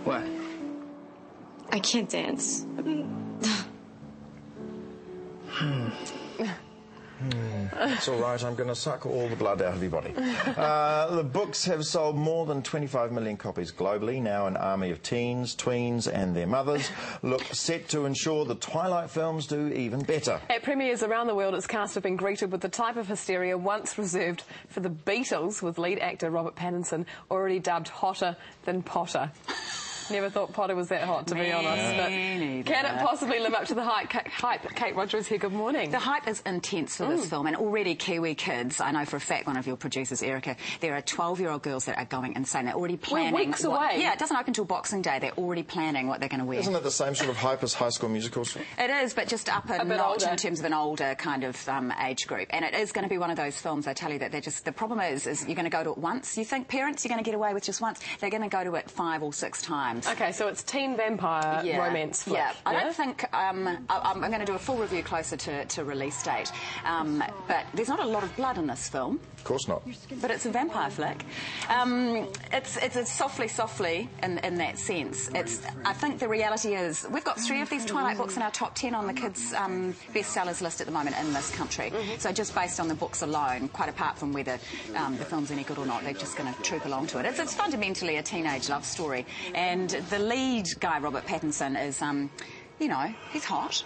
What? I can't dance. It's all right, I'm going to suck all the blood out of your body. The books have sold more than 25 million copies globally. Now an army of teens, tweens and their mothers look set to ensure the Twilight films do even better. At premieres around the world, its cast have been greeted with the type of hysteria once reserved for the Beatles, with lead actor Robert Pattinson already dubbed hotter than Potter. Never thought Potter was that hot, to be honest. But can it possibly live up to the hype? Kate Rodger is here. Good morning. The hype is intense for this film, and already Kiwi kids, I know for a fact, one of your producers, Erica, there are 12-year-old girls that are going insane. They're already planning. We're weeks away. Yeah, it doesn't open until Boxing Day. They're already planning what they're going to wear. Isn't it the same sort of hype as High School Musicals? It is, but just up a notch older. in terms of an older kind of age group. And it is going to be one of those films, I tell you, that they're just... The problem is you're going to go to it once. You think parents, you're going to get away with just once. They're going to go to it 5 or 6 times. OK, so it's teen vampire romance flick. Yeah, I don't think... I'm going to do a full review closer to release date. But there's not a lot of blood in this film. Of course not. But it's a vampire flick. It's softly in that sense. I think the reality is we've got 3 of these Twilight books in our top 10 on the kids' bestsellers list at the moment in this country. So just based on the books alone, quite apart from whether the film's any good or not, they're just going to troop along to it. It's fundamentally a teenage love story. And the lead guy, Robert Pattinson, is, you know, he's hot.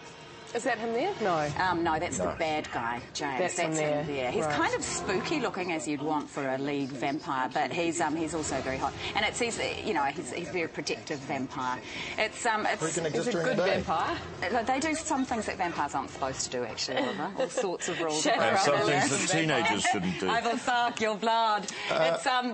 Is that him there? No. No, that's the bad guy, James. That's him there. He's right. kind of spooky looking, as you'd want for a lead vampire, but he's also very hot. And he's a very protective vampire. It's a good vampire. They do some things that vampires aren't supposed to do, actually, Oliver. All sorts of rules. And some things that teenagers shouldn't do. I will suck your blood.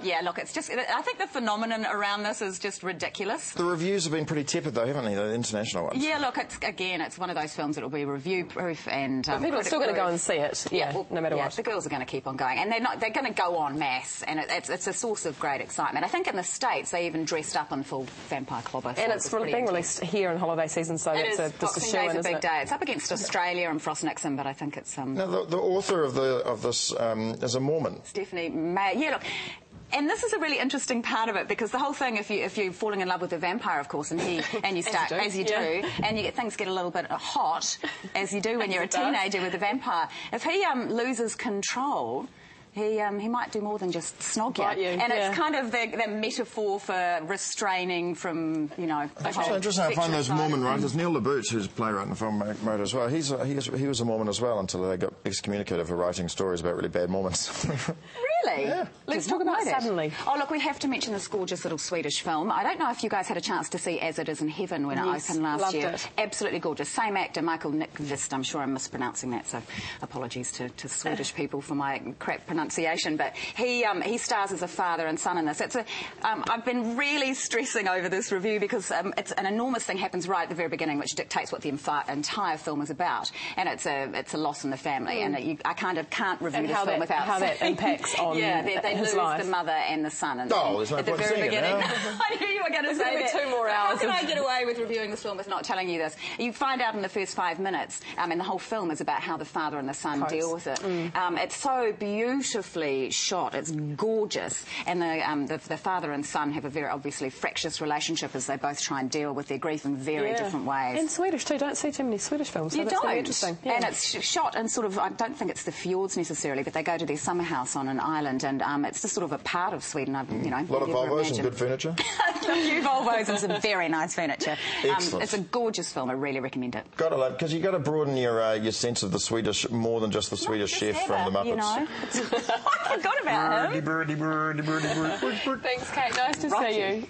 Yeah, look, it's just... I think the phenomenon around this is just ridiculous. The reviews have been pretty tepid, though, haven't they, the international ones? Yeah, look, it's one of those films that will be review-proof and... people are still going to go and see it, no matter what. The girls are going to keep on going. And they're going to go en masse, and it's a source of great excitement. I think in the States, they even dressed up in full vampire clobber. And it's being released here in holiday season, so it's just a show-in, isn't it? Day. It's up against Australia and Frost Nixon, but I think it's... Now, the author of this is a Mormon. Stephanie May. Yeah, look... And this is a really interesting part of it, because the whole thing, if you're falling in love with a vampire, of course, and you start as you do, and things get a little bit hot, as you do when you're a teenager with a vampire. If he loses control, he might do more than just snog you. And it's kind of the metaphor for restraining from, you know... It's so interesting. I find those Mormon writers. Neil LaBute, who's a playwright and film writer as well, he was a Mormon as well until they got excommunicated for writing stories about really bad Mormons. Really? Yeah. Let's talk about Suddenly. Oh, look, we have to mention this gorgeous little Swedish film. I don't know if you guys had a chance to see As It Is in Heaven when it opened last year. Loved it. Absolutely gorgeous. Same actor, Michael Nyqvist. I'm sure I'm mispronouncing that, so apologies to Swedish people for my crap pronunciation. But he stars as a father and son in this. I've been really stressing over this review because it's an enormous thing happens right at the very beginning, which dictates what the entire film is about. And it's a loss in the family. And I kind of can't review this film without how that impacts on they lose life. The mother and the son. And there's no at the point very seeing beginning. it now. I knew you were going to say that. 2 more hours. How can I get away with reviewing this film with not telling you this? You find out in the first 5 minutes, and the whole film is about how the father and the son deal with it. It's so beautifully shot. It's gorgeous. And the father and son have a very obviously fractious relationship as they both try and deal with their grief in very different ways. And Swedish too. Don't see too many Swedish films. So You that's don't. Really interesting. Yeah. And it's shot in sort of, I don't think it's the fjords necessarily, but they go to their summer house on an island, and it's just sort of a part of Sweden. You know, a lot of Volvos and good furniture. A few Volvos and some very nice furniture. Excellent. It's a gorgeous film. I really recommend it. Got to love, because you've got to broaden your sense of the Swedish more than just the Swedish chef from the Muppets. You know, I forgot about him. Birdie, birdie, birdie, birdie, birdie, birdie. Thanks, Kate. Nice to see you.